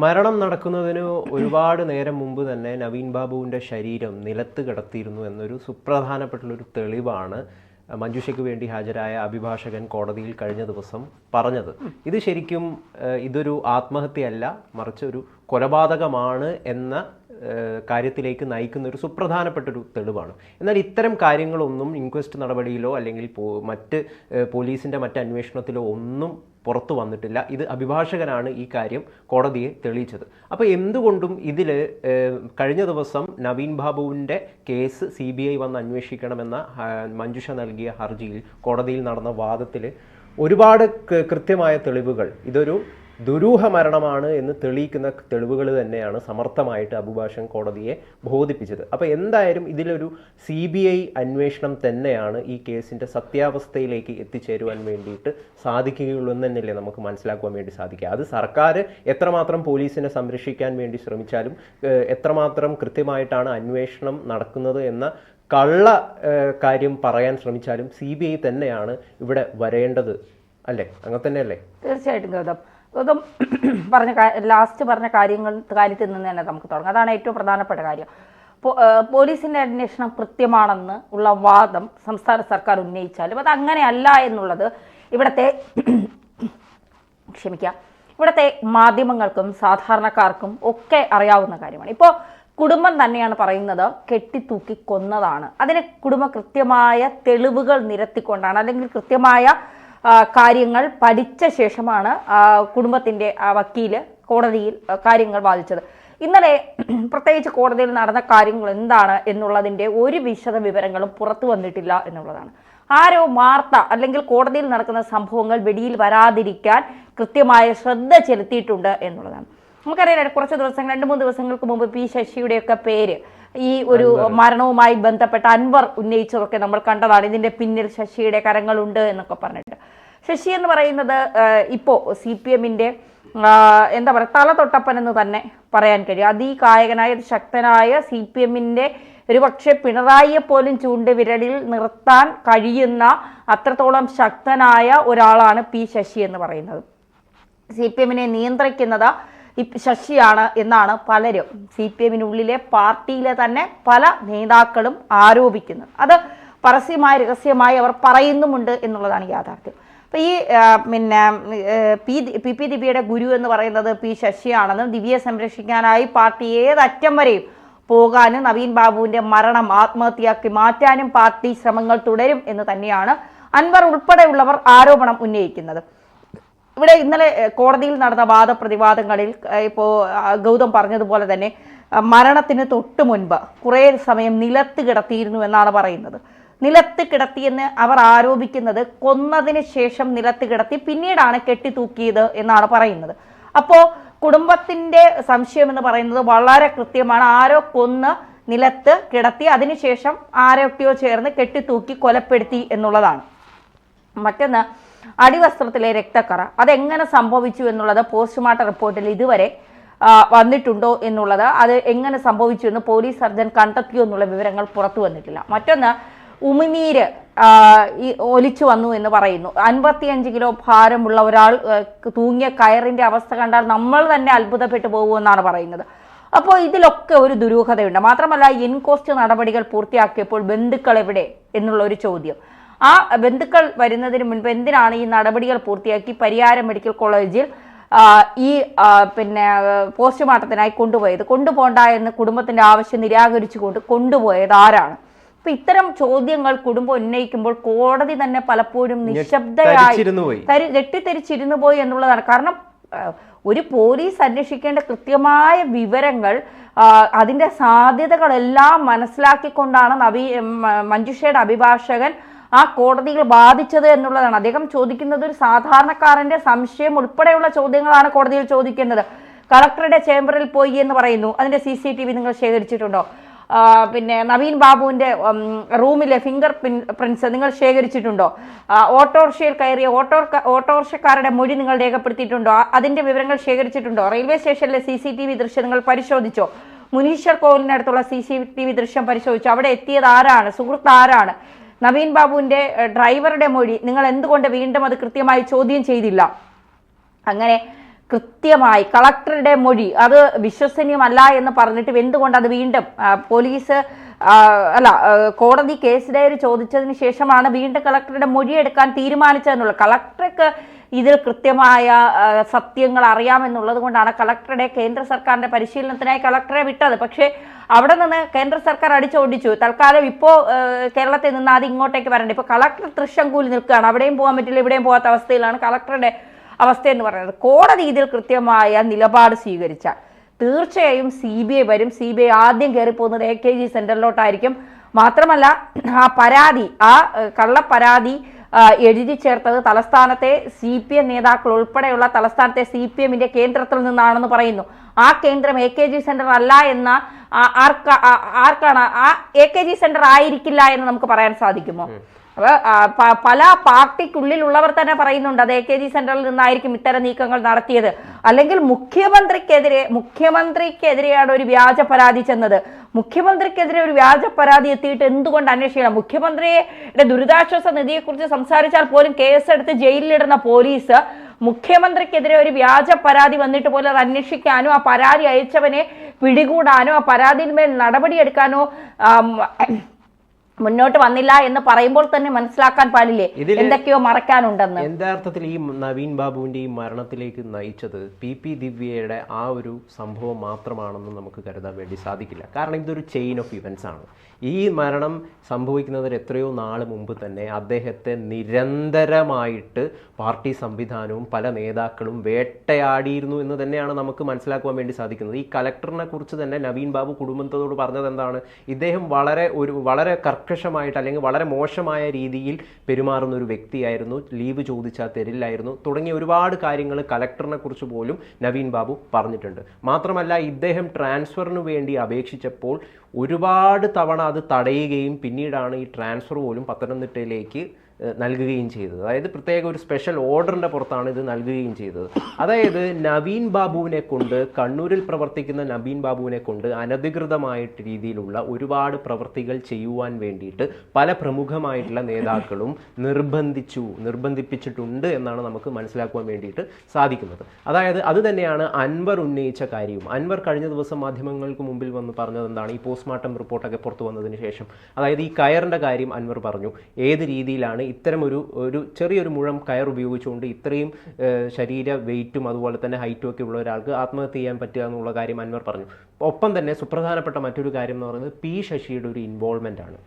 മരണം നടക്കുന്നതിന് ഒരുപാട് നേരം മുമ്പ് തന്നെ നവീൻ ബാബുവിൻ്റെ ശരീരം നിലത്ത് കിടത്തിയിരുന്നു എന്നൊരു സുപ്രധാനപ്പെട്ടുള്ളൊരു തെളിവാണ് മഞ്ജുഷയ്ക്ക് വേണ്ടി ഹാജരായ അഭിഭാഷകൻ കോടതിയിൽ കഴിഞ്ഞ ദിവസം പറഞ്ഞത്. ഇത് ശരിക്കും ഇതൊരു ആത്മഹത്യയല്ല, മറിച്ച് ഒരു കൊലപാതകമാണ് എന്ന കാര്യത്തിലേക്ക് നയിക്കുന്ന ഒരു സുപ്രധാനപ്പെട്ടൊരു തെളിവാണ്. എന്നാൽ ഇത്തരം കാര്യങ്ങളൊന്നും ഇൻക്വസ്റ്റ് നടപടിയിലോ അല്ലെങ്കിൽ മറ്റ് പോലീസിൻ്റെ മറ്റ് അന്വേഷണത്തിലോ ഒന്നും പുറത്തു വന്നിട്ടില്ല. ഇത് അഭിഭാഷകനാണ് ഈ കാര്യം കോടതിയെ തെളിയിച്ചത്. അപ്പോൾ എന്തുകൊണ്ടും ഇതിൽ കഴിഞ്ഞ ദിവസം നവീൻ ബാബുവിൻ്റെ കേസ് CBI വന്ന് അന്വേഷിക്കണമെന്ന മഞ്ജുഷ നൽകിയ ഹർജിയിൽ കോടതിയിൽ നടന്ന വാദത്തിൽ ഒരുപാട് കൃത്യമായ തെളിവുകൾ, ഇതൊരു ദുരൂഹ മരണമാണ് എന്ന് തെളിയിക്കുന്ന തെളിവുകൾ തന്നെയാണ് സമർത്ഥമായിട്ട് അഭിഭാഷകൻ കോടതിയെ ബോധിപ്പിച്ചത്. അപ്പോൾ എന്തായാലും ഇതിലൊരു CBI അന്വേഷണം തന്നെയാണ് ഈ കേസിൻ്റെ സത്യാവസ്ഥയിലേക്ക് എത്തിച്ചേരുവാൻ വേണ്ടിയിട്ട് സാധിക്കുകയുള്ളൂ എന്ന് തന്നെയല്ലേ നമുക്ക് മനസ്സിലാക്കുവാൻ വേണ്ടി സാധിക്കുക. അത് സർക്കാർ എത്രമാത്രം പോലീസിനെ സംരക്ഷിക്കാൻ വേണ്ടി ശ്രമിച്ചാലും, എത്രമാത്രം കൃത്യമായിട്ടാണ് അന്വേഷണം നടക്കുന്നത് എന്ന കള്ള കാര്യം പറയാൻ ശ്രമിച്ചാലും CBI തന്നെയാണ് ഇവിടെ വരേണ്ടത്, അല്ലേ? അങ്ങനെ തന്നെയല്ലേ? തീർച്ചയായിട്ടും ഗൗതം ലാസ്റ്റ് പറഞ്ഞ കാര്യത്തിൽ നിന്ന് തന്നെ നമുക്ക് തുടങ്ങാം. അതാണ് ഏറ്റവും പ്രധാനപ്പെട്ട കാര്യം. പോലീസിന്റെ അന്വേഷണം കൃത്യമാണെന്ന് ഉള്ള വാദം സംസ്ഥാന സർക്കാർ ഉന്നയിച്ചാലും അത് അങ്ങനെയല്ല എന്നുള്ളത് ഇവിടുത്തെ മാധ്യമങ്ങൾക്കും സാധാരണക്കാർക്കും ഒക്കെ അറിയാവുന്ന കാര്യമാണ്. ഇപ്പോൾ കുടുംബം തന്നെയാണ് പറയുന്നത് കെട്ടിത്തൂക്കി കൊന്നതാണ്. അതിന് കുടുംബം കൃത്യമായ തെളിവുകൾ നിരത്തിക്കൊണ്ടാണ്, അല്ലെങ്കിൽ കൃത്യമായ കാര്യങ്ങൾ പഠിച്ച ശേഷമാണ് കുടുംബത്തിൻ്റെ വക്കീല് കോടതിയിൽ കാര്യങ്ങൾ വാദിച്ചത്. ഇന്നലെ പ്രത്യേകിച്ച് കോടതിയിൽ നടന്ന കാര്യങ്ങൾ എന്താണ് എന്നുള്ളതിൻ്റെ ഒരു വിശദ വിവരങ്ങളും പുറത്തു വന്നിട്ടില്ല എന്നുള്ളതാണ്. ആരോ വാർത്ത അല്ലെങ്കിൽ കോടതിയിൽ നടക്കുന്ന സംഭവങ്ങൾ വെടിയിൽ വരാതിരിക്കാൻ കൃത്യമായ ശ്രദ്ധ ചെലുത്തിയിട്ടുണ്ട് എന്നുള്ളതാണ്. നമുക്കറിയാം, കുറച്ച് ദിവസങ്ങൾ 2-3 ദിവസങ്ങൾക്ക് മുമ്പ് P. ശശിയുടെയൊക്കെ പേര് ഈ ഒരു മരണവുമായി ബന്ധപ്പെട്ട അൻവർ ഉന്നയിച്ചതൊക്കെ നമ്മൾ കണ്ടതാണ്. ഇതിന്റെ പിന്നിൽ ശശിയുടെ കരങ്ങളുണ്ട് എന്നൊക്കെ പറഞ്ഞിട്ട്. ശശി എന്ന് പറയുന്നത് ഇപ്പോൾ CPM-ന്റെ എന്താ പറയുക, തലതൊട്ടപ്പൻ എന്ന് തന്നെ പറയാൻ കഴിയും. അതികായകനായ ശക്തനായ CPM-ന്റെ ഒരുപക്ഷെ പിണറായിയെ പോലും ചൂണ്ടുവിരലിൽ നിർത്താൻ കഴിയുന്ന അത്രത്തോളം ശക്തനായ ഒരാളാണ് P. ശശി എന്ന് പറയുന്നത്. CPM-നെ നിയന്ത്രിക്കുന്നത് ശശിയാണ് എന്നാണ് പലരും, CPM-നുള്ളിലെ പാർട്ടിയിലെ തന്നെ പല നേതാക്കളും ആരോപിക്കുന്നത്. അത് പരസ്യമായി രഹസ്യമായി അവർ പറയുന്നുമുണ്ട് എന്നുള്ളതാണ് യാഥാർത്ഥ്യം. അപ്പോൾ ഈ പി ദിവ്യയുടെ ഗുരു എന്ന് പറയുന്നത് P. ശശിയാണെന്നും ദിവ്യയെ സംരക്ഷിക്കാനായി പാർട്ടി ഏതറ്റം വരെയും പോകാനും നവീൻ ബാബുവിന്റെ മരണം ആത്മഹത്യയാക്കി മാറ്റാനും പാർട്ടി ശ്രമങ്ങൾ തുടരും എന്ന് തന്നെയാണ് അൻവർ ഉൾപ്പെടെയുള്ളവർ ആരോപണം ഉന്നയിക്കുന്നത്. ഇവിടെ ഇന്നലെ കോടതിയിൽ നടന്ന വാദപ്രതിവാദങ്ങളിൽ ഇപ്പോൾ ഗൗതം പറഞ്ഞതുപോലെ തന്നെ മരണത്തിന് തൊട്ട് മുൻപ് കുറേ സമയം നിലത്ത് കിടത്തിയിരുന്നു എന്നാണ് പറയുന്നത്. നിലത്ത് കിടത്തിയെന്ന് അവർ ആരോപിക്കുന്നത് കൊന്നതിന് ശേഷം നിലത്ത് കിടത്തി പിന്നീടാണ് കെട്ടിത്തൂക്കിയത് എന്നാണ് പറയുന്നത്. അപ്പോൾ കുടുംബത്തിന്റെ സംശയം എന്ന് പറയുന്നത് വളരെ കൃത്യമാണ്. ആരോ കൊന്ന് നിലത്ത് കിടത്തി അതിനുശേഷം ആരൊക്കെയോ ചേർന്ന് കെട്ടിത്തൂക്കി കൊലപ്പെടുത്തി എന്നുള്ളതാണ്. മറ്റൊന്ന്, അടിവസ്ത്രത്തിലെ രക്തക്കറ അതെങ്ങനെ സംഭവിച്ചു എന്നുള്ളത് പോസ്റ്റ്മോർട്ടം റിപ്പോർട്ടിൽ ഇതുവരെ വന്നിട്ടുണ്ടോ എന്നുള്ളത്, അത് എങ്ങനെ സംഭവിച്ചു എന്ന് പോലീസ് സർജൻ കണ്ടെത്തിയോ എന്നുള്ള വിവരങ്ങൾ പുറത്തു വന്നിട്ടില്ല. മറ്റൊന്ന്, ഉമിനീര് ഒലിച്ചു വന്നു എന്ന് പറയുന്നു. 55 കിലോ ഭാരമുള്ള ഒരാൾ തൂങ്ങിയ കയറിന്റെ അവസ്ഥ കണ്ടാൽ നമ്മൾ തന്നെ അത്ഭുതപ്പെട്ടു പോകുമെന്നാണ് പറയുന്നത്. അപ്പോൾ ഇതിലൊക്കെ ഒരു ദുരൂഹതയുണ്ട്. മാത്രമല്ല, ഇൻക്വസ്റ്റ് നടപടികൾ പൂർത്തിയാക്കിയപ്പോൾ ബന്ധുക്കൾ എവിടെ എന്നുള്ള ഒരു ചോദ്യം. ആ ബന്ധുക്കൾ വരുന്നതിന് മുൻപ് എന്തിനാണ് ഈ നടപടികൾ പൂർത്തിയാക്കി പരിയാരം മെഡിക്കൽ കോളേജിൽ ഈ പോസ്റ്റ്മോർട്ടത്തിനായി കൊണ്ടുപോകണ്ട എന്ന് കുടുംബത്തിന്റെ ആവശ്യം നിരാകരിച്ചുകൊണ്ട് കൊണ്ടുപോയത് ആരാണ്? അപ്പൊ ഇത്തരം ചോദ്യങ്ങൾ കുടുംബം ഉന്നയിക്കുമ്പോൾ കോടതി തന്നെ പലപ്പോഴും നിശബ്ദയായി ഞെട്ടിത്തെരിച്ചിരുന്നു പോയി എന്നുള്ളതാണ്. കാരണം ഒരു പോലീസ് അന്വേഷിക്കേണ്ട കൃത്യമായ വിവരങ്ങൾ, അതിന്റെ സാധ്യതകളെല്ലാം മനസ്സിലാക്കിക്കൊണ്ടാണ് മഞ്ജുഷയുടെ അഭിഭാഷകൻ ആ കോടതികൾ ബാധിച്ചത് എന്നുള്ളതാണ്. അദ്ദേഹം ചോദിക്കുന്നത് ഒരു സാധാരണക്കാരന്റെ സംശയം ഉൾപ്പെടെയുള്ള ചോദ്യങ്ങളാണ് കോടതിയിൽ ചോദിക്കുന്നത്. കളക്ടറുടെ ചേംബറിൽ പോയി എന്ന് പറയുന്നു, അതിന്റെ CCTV നിങ്ങൾ ശേഖരിച്ചിട്ടുണ്ടോ? നവീൻ ബാബുവിന്റെ റൂമിലെ ഫിംഗർ പ്രിന്റ്സ് നിങ്ങൾ ശേഖരിച്ചിട്ടുണ്ടോ? ഓട്ടോറിക്ഷയിൽ കയറിയ ഓട്ടോറിക്ഷക്കാരുടെ മൊഴി നിങ്ങൾ രേഖപ്പെടുത്തിയിട്ടുണ്ടോ? അതിന്റെ വിവരങ്ങൾ ശേഖരിച്ചിട്ടുണ്ടോ? റെയിൽവേ സ്റ്റേഷനിലെ CCTV ദൃശ്യം നിങ്ങൾ പരിശോധിച്ചോ? മുനീശ്വർ കോവിലിനടുത്തുള്ള CCTV ദൃശ്യം പരിശോധിച്ചോ? അവിടെ എത്തിയത് ആരാണ്? സുഹൃത്ത് ആരാണ്? നവീൻ ബാബുവിന്റെ ഡ്രൈവറുടെ മൊഴി നിങ്ങൾ എന്തുകൊണ്ട് വീണ്ടും അത് കൃത്യമായി ചോദ്യം ചെയ്തില്ല? അങ്ങനെ കൃത്യമായി കളക്ടറുടെ മൊഴി അത് വിശ്വസനീയമല്ല എന്ന് പറഞ്ഞിട്ട് എന്തുകൊണ്ട് അത് വീണ്ടും പോലീസ് കോടതി കേസ് ഡയറി ചോദിച്ചതിന് ശേഷമാണ് വീണ്ടും കളക്ടറുടെ മൊഴി എടുക്കാൻ തീരുമാനിച്ചതെന്നുള്ള കളക്ടർക്ക് ഇതിൽ കൃത്യമായ സത്യങ്ങൾ അറിയാമെന്നുള്ളത് കൊണ്ടാണ് കളക്ടറുടെ കേന്ദ്ര സർക്കാരിന്റെ പരിശീലനത്തിനായി കളക്ടറെ വിട്ടത്. പക്ഷേ അവിടെ നിന്ന് കേന്ദ്ര സർക്കാർ അടിച്ചോടിച്ചു. തൽക്കാലം ഇപ്പോൾ കേരളത്തിൽ നിന്ന് അത് ഇങ്ങോട്ടേക്ക് വരണ്ട. ഇപ്പൊ കളക്ടർ തൃശങ്കൂലി നിൽക്കുകയാണ്. അവിടെയും പോകാൻ പറ്റില്ല, ഇവിടെയും പോകാത്ത അവസ്ഥയിലാണ് കളക്ടറുടെ അവസ്ഥ എന്ന് പറയുന്നത്. കോടതി ഇതിൽ കൃത്യമായ നിലപാട് സ്വീകരിച്ചാൽ തീർച്ചയായും CBI വരും. CBI ആദ്യം കയറിപ്പോകുന്നത് AKG സെന്ററിലോട്ടായിരിക്കും. മാത്രമല്ല ആ പരാതി, ആ കള്ളപ്പരാതി എഴുതി ചേർത്തത് തലസ്ഥാനത്തെ CPM നേതാക്കൾ ഉൾപ്പെടെയുള്ള തലസ്ഥാനത്തെ CPMന്റെ കേന്ദ്രത്തിൽ നിന്നാണെന്ന് പറയുന്നു. ആ കേന്ദ്രം AKG സെന്റർ അല്ല എന്ന ആർക്കാണ് ആ AKG സെന്റർ ആയിരിക്കില്ല എന്ന് നമുക്ക് പറയാൻ സാധിക്കുമോ? അപ്പൊ പല പാർട്ടിക്കുള്ളിലുള്ളവർ തന്നെ പറയുന്നുണ്ട് അത് AKG സെന്ററിൽ നിന്നായിരിക്കും ഇത്തരം നീക്കങ്ങൾ നടത്തിയത്. അല്ലെങ്കിൽ മുഖ്യമന്ത്രിക്കെതിരെയാണ് ഒരു വ്യാജ പരാതി ചെന്നത്. മുഖ്യമന്ത്രിക്കെതിരെ ഒരു വ്യാജ പരാതി എത്തിയിട്ട് എന്തുകൊണ്ട് അന്വേഷിക്കണം? മുഖ്യമന്ത്രിയുടെ ദുരിതാശ്വാസ നിധിയെക്കുറിച്ച് സംസാരിച്ചാൽ പോലും കേസെടുത്ത് ജയിലിലിടുന്ന പോലീസ് മുഖ്യമന്ത്രിക്കെതിരെ ഒരു വ്യാജ പരാതി വന്നിട്ട് പോലും അത് അന്വേഷിക്കാനോ ആ പരാതി അയച്ചവനെ പിടികൂടാനോ ആ പരാതിയിന്മേൽ നടപടിയെടുക്കാനോ മുന്നോട്ട് വന്നില്ല എന്ന് പറയുമ്പോൾ തന്നെ മനസ്സിലാക്കാൻ പാടില്ലേ എന്തൊക്കെയോ മറക്കാനുണ്ടെന്ന്. യഥാർത്ഥത്തിൽ ഈ നവീൻ ബാബുവിന്റെ ഈ മരണത്തിലേക്ക് നയിച്ചത് PP ദിവ്യയുടെ ആ ഒരു സംഭവം മാത്രമാണെന്ന് നമുക്ക് കരുതാൻ വേണ്ടി സാധിക്കില്ല. കാരണം ഇതൊരു ചെയിൻ ഓഫ് ഇവന്റ്സ് ആണ്. ഈ മരണം സംഭവിക്കുന്നതിന് എത്രയോ നാൾ മുമ്പ് തന്നെ അദ്ദേഹത്തെ നിരന്തരമായിട്ട് പാർട്ടി സംവിധാനവും പല നേതാക്കളും വേട്ടയാടിയിരുന്നു എന്ന് തന്നെയാണ് നമുക്ക് മനസ്സിലാക്കുവാൻ വേണ്ടി സാധിക്കുന്നത്. ഈ കലക്ടറിനെ കുറിച്ച് തന്നെ നവീൻ ബാബു കുടുംബത്തോട് പറഞ്ഞത് എന്താണ്? ഇദ്ദേഹം വളരെ കർക്കശമായിട്ട് അല്ലെങ്കിൽ വളരെ മോശമായ രീതിയിൽ പെരുമാറുന്ന ഒരു വ്യക്തിയായിരുന്നു, ലീവ് ചോദിച്ചാൽ തരില്ലായിരുന്നു തുടങ്ങിയ ഒരുപാട് കാര്യങ്ങൾ കലക്ടറിനെ കുറിച്ച് പോലും നവീൻ ബാബു പറഞ്ഞിട്ടുണ്ട്. മാത്രമല്ല ഇദ്ദേഹം ട്രാൻസ്ഫറിന് വേണ്ടി അപേക്ഷിച്ചപ്പോൾ ഒരുപാട് തവണ അത് തടയുകയും പിന്നീടാണ് ഈ ട്രാൻസ്ഫർ പോലും പത്തനംതിട്ടയിലേക്ക് നൽകുകയും ചെയ്തത്. അതായത് പ്രത്യേക ഒരു സ്പെഷ്യൽ ഓർഡറിൻ്റെ പുറത്താണ് ഇത് നൽകുകയും ചെയ്തത്. അതായത് നവീൻ ബാബുവിനെ കൊണ്ട്, കണ്ണൂരിൽ പ്രവർത്തിക്കുന്ന നവീൻ ബാബുവിനെ കൊണ്ട് അനധികൃതമായിട്ട് രീതിയിലുള്ള ഒരുപാട് പ്രവൃത്തികൾ ചെയ്യുവാൻ വേണ്ടിയിട്ട് പല പ്രമുഖമായിട്ടുള്ള നേതാക്കളും നിർബന്ധിപ്പിച്ചിട്ടുണ്ട് എന്നാണ് നമുക്ക് മനസ്സിലാക്കുവാൻ വേണ്ടിയിട്ട് സാധിക്കുന്നത്. അതായത് അത് തന്നെയാണ് അൻവർ ഉന്നയിച്ച കാര്യവും. അൻവർ കഴിഞ്ഞ ദിവസം മാധ്യമങ്ങൾക്ക് മുമ്പിൽ വന്ന് പറഞ്ഞത് എന്താണ്? ഈ പോസ്റ്റ്മോർട്ടം റിപ്പോർട്ടൊക്കെ പുറത്തു വന്നതിന് ശേഷം അതായത് ഈ കയറിൻ്റെ കാര്യം അൻവർ പറഞ്ഞു. ഏത് രീതിയിലാണ് ഇത്തരം ഒരു ചെറിയൊരു മുഴം കയർ ഉപയോഗിച്ചുകൊണ്ട് ഇത്രയും ശരീര വെയിറ്റും അതുപോലെ തന്നെ ഹൈറ്റും ഒക്കെ ഉള്ള ഒരാൾക്ക് ആത്മഹത്യ ചെയ്യാൻ പറ്റുക എന്നുള്ള കാര്യം അൻവർ പറഞ്ഞു. ഒപ്പം തന്നെ സുപ്രധാനപ്പെട്ട മറ്റൊരു കാര്യം എന്ന് പറയുന്നത് P ശശിയുടെ ഒരു ഇൻവോൾവ്മെൻ്റ് ആണ്.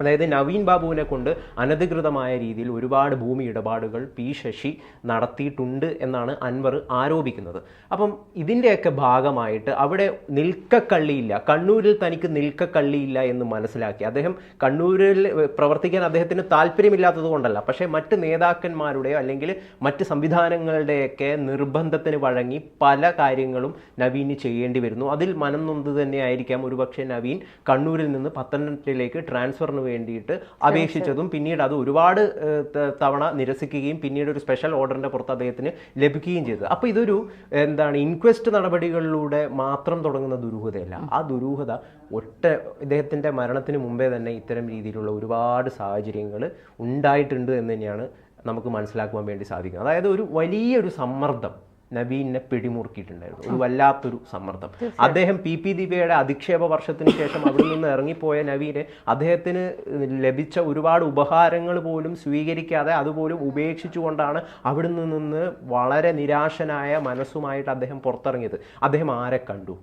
അതായത് നവീൻ ബാബുവിനെ കൊണ്ട് അനധികൃതമായ രീതിയിൽ ഒരുപാട് ഭൂമി ഇടപാടുകൾ P ശശി നടത്തിയിട്ടുണ്ട് എന്നാണ് അൻവർ ആരോപിക്കുന്നത്. അപ്പം ഇതിൻ്റെയൊക്കെ ഭാഗമായിട്ട് അവിടെ നിൽക്കക്കള്ളിയില്ല, കണ്ണൂരിൽ തനിക്ക് നിൽക്കക്കള്ളിയില്ല എന്ന് മനസ്സിലാക്കി. അദ്ദേഹം കണ്ണൂരിൽ പ്രവർത്തിക്കാൻ അദ്ദേഹത്തിന് താല്പര്യമില്ലാത്തത് കൊണ്ടല്ല, പക്ഷേ മറ്റ് നേതാക്കന്മാരുടെയോ അല്ലെങ്കിൽ മറ്റ് സംവിധാനങ്ങളുടെയൊക്കെ നിർബന്ധത്തിന് വഴങ്ങി പല കാര്യങ്ങളും നവീന് ചെയ്യേണ്ടി വരുന്നു. അതിൽ മനം നൊന്ത് തന്നെയായിരിക്കാം ഒരുപക്ഷെ നവീൻ കണ്ണൂരിൽ നിന്ന് പത്തനംതിട്ടയിലേക്ക് ട്രാൻസ്ഫറിന് വേണ്ടിയിട്ട് അപേക്ഷിച്ചതും പിന്നീട് അത് ഒരുപാട് തവണ നിരസിക്കുകയും പിന്നീട് ഒരു സ്പെഷ്യൽ ഓർഡറിന്റെ പുറത്ത് അദ്ദേഹത്തിന് ലഭിക്കുകയും ചെയ്തത്. അപ്പോൾ ഇതൊരു ഇൻക്വസ്റ്റ് നടപടികളിലൂടെ മാത്രം തുടങ്ങുന്ന ദുരൂഹതയല്ല. ആ ദുരൂഹത ഇദ്ദേഹത്തിന്റെ മരണത്തിന് മുമ്പേ തന്നെ ഇത്തരം രീതിയിലുള്ള ഒരുപാട് സാഹചര്യങ്ങൾ ഉണ്ടായിട്ടുണ്ട് എന്ന് തന്നെയാണ് നമുക്ക് മനസ്സിലാക്കുവാൻ വേണ്ടി സാധിക്കുന്നത്. അതായത് ഒരു വലിയൊരു സമ്മർദ്ദം നവീനെ പിടിമുറുക്കിയിട്ടുണ്ടായിരുന്നു, ഒരു വല്ലാത്തൊരു സമ്മർദ്ദം. അദ്ദേഹം PP ദിവ്യയുടെ അധിക്ഷേപ വർഷത്തിന് ശേഷം അവിടെ നിന്ന് ഇറങ്ങിപ്പോയ നവീനെ അദ്ദേഹത്തിന് ലഭിച്ച ഒരുപാട് ഉപഹാരങ്ങൾ പോലും സ്വീകരിക്കാതെ അതുപോലും ഉപേക്ഷിച്ചുകൊണ്ടാണ് അവിടെ നിന്ന് വളരെ നിരാശനായ മനസ്സുമായിട്ട് അദ്ദേഹം പുറത്തിറങ്ങിയത്. അദ്ദേഹം ആരെ കണ്ടു?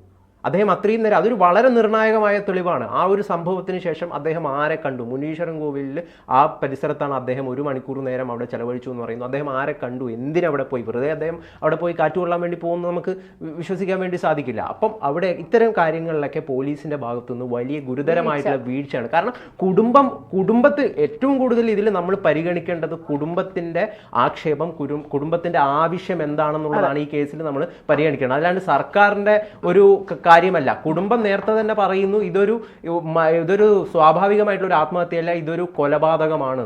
അദ്ദേഹം അത്രയും നേരം, അതൊരു വളരെ നിർണായകമായ തെളിവാണ്. ആ ഒരു സംഭവത്തിന് ശേഷം അദ്ദേഹം ആരെ കണ്ടു? മുനീശ്വരൻ കോവിലിൽ ആ പരിസരത്താണ് അദ്ദേഹം 1 മണിക്കൂർ നേരം അവിടെ ചെലവഴിച്ചു എന്ന് പറയുന്നു. അദ്ദേഹം ആരെ കണ്ടു? എന്തിനവിടെ പോയി? വെറുതെ അദ്ദേഹം അവിടെ പോയി കാറ്റുകൊള്ളാൻ വേണ്ടി പോകുന്നത് നമുക്ക് വിശ്വസിക്കാൻ വേണ്ടി സാധിക്കില്ല. അപ്പം അവിടെ ഇത്തരം കാര്യങ്ങളിലൊക്കെ പോലീസിന്റെ ഭാഗത്തുനിന്ന് വലിയ ഗുരുതരമായിട്ടുള്ള വീഴ്ചയാണ്. കാരണം കുടുംബത്തിൽ ഏറ്റവും കൂടുതൽ ഇതിൽ നമ്മൾ പരിഗണിക്കേണ്ടത് കുടുംബത്തിന്റെ ആക്ഷേപം, കുടുംബത്തിന്റെ ആവശ്യം എന്താണെന്നുള്ളതാണ് ഈ കേസിൽ നമ്മൾ പരിഗണിക്കേണ്ടത്. അല്ലാണ്ട് സർക്കാരിന്റെ ഒരു കാര്യമല്ല. കുടുംബം നേരത്തെ തന്നെ പറയുന്നു ഇതൊരു സ്വാഭാവികമായിട്ടുള്ള ഒരു ആത്മഹത്യയല്ല, ഇതൊരു കൊലപാതകമാണ്.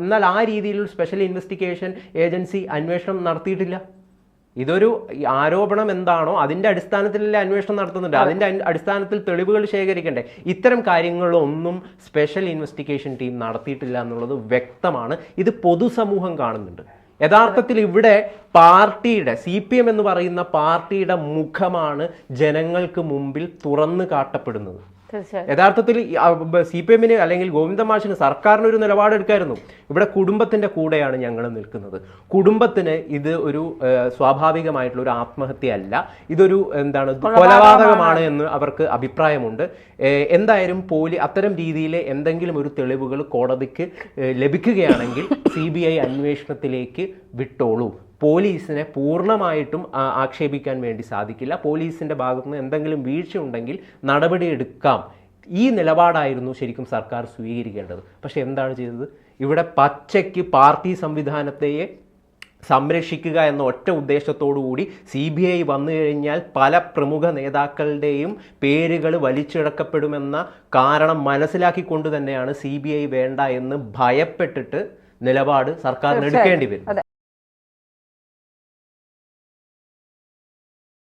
എന്നാൽ ആ രീതിയിൽ സ്പെഷ്യൽ ഇൻവെസ്റ്റിഗേഷൻ ഏജൻസി അന്വേഷണം നടത്തിയിട്ടില്ല. ഇതൊരു ആരോപണം എന്താണോ അതിന്റെ അടിസ്ഥാനത്തിലല്ലേ അന്വേഷണം നടത്തുന്നുണ്ട്. അതിന്റെ അടിസ്ഥാനത്തിൽ തെളിവുകൾ ശേഖരിക്കണ്ടേ? ഇത്തരം കാര്യങ്ങളൊന്നും സ്പെഷ്യൽ ഇൻവെസ്റ്റിഗേഷൻ ടീം നടത്തിയിട്ടില്ല എന്നുള്ളത് വ്യക്തമാണ്. ഇത് പൊതുസമൂഹം കാണുന്നുണ്ട്. യഥാർത്ഥത്തിൽ ഇവിടെ പാർട്ടിയുടെ CPM എന്ന് പറയുന്ന പാർട്ടിയുടെ മുഖമാണ് ജനങ്ങൾക്ക് മുമ്പിൽ തുറന്നു കാട്ടപ്പെടുന്നത്. തീർച്ചയായും യഥാർത്ഥത്തിൽ CPM-ന് അല്ലെങ്കിൽ ഗോവിന്ദമാഷിന് സർക്കാരിന് ഒരു നിലപാടെടുക്കായിരുന്നു. ഇവിടെ കുടുംബത്തിന്റെ കൂടെയാണ് ഞങ്ങൾ നിൽക്കുന്നത്. കുടുംബത്തിന് ഇത് ഒരു സ്വാഭാവികമായിട്ടുള്ള ഒരു ആത്മഹത്യയല്ല, ഇതൊരു കൊലപാതകമാണ് എന്ന് അവർക്ക് അഭിപ്രായമുണ്ട്. എന്തായാലും അത്തരം രീതിയിൽ എന്തെങ്കിലും ഒരു തെളിവുകൾ കോടതിക്ക് ലഭിക്കുകയാണെങ്കിൽ CBI അന്വേഷണത്തിലേക്ക് വിട്ടോളൂ. പോലീസിനെ പൂർണ്ണമായിട്ടും ആക്ഷേപിക്കാൻ വേണ്ടി സാധിക്കില്ല. പോലീസിന്റെ ഭാഗത്തുനിന്ന് എന്തെങ്കിലും വീഴ്ച ഉണ്ടെങ്കിൽ നടപടിയെടുക്കാം. ഈ നിലപാടായിരുന്നു ശരിക്കും സർക്കാർ സ്വീകരിക്കേണ്ടത്. പക്ഷെ എന്താണ് ചെയ്തത്? ഇവിടെ പച്ചയ്ക്ക് പാർട്ടി സംവിധാനത്തെ സംരക്ഷിക്കുക എന്ന ഒറ്റ ഉദ്ദേശത്തോടു കൂടി CBI വന്നു കഴിഞ്ഞാൽ പല പ്രമുഖ നേതാക്കളുടെയും പേരുകൾ വലിച്ചിഴക്കപ്പെടുമെന്ന കാരണം മനസ്സിലാക്കിക്കൊണ്ട് തന്നെയാണ് CBI വേണ്ട എന്ന് ഭയപ്പെട്ടിട്ട് നിലപാട് സർക്കാരിന് എടുക്കേണ്ടി വരും.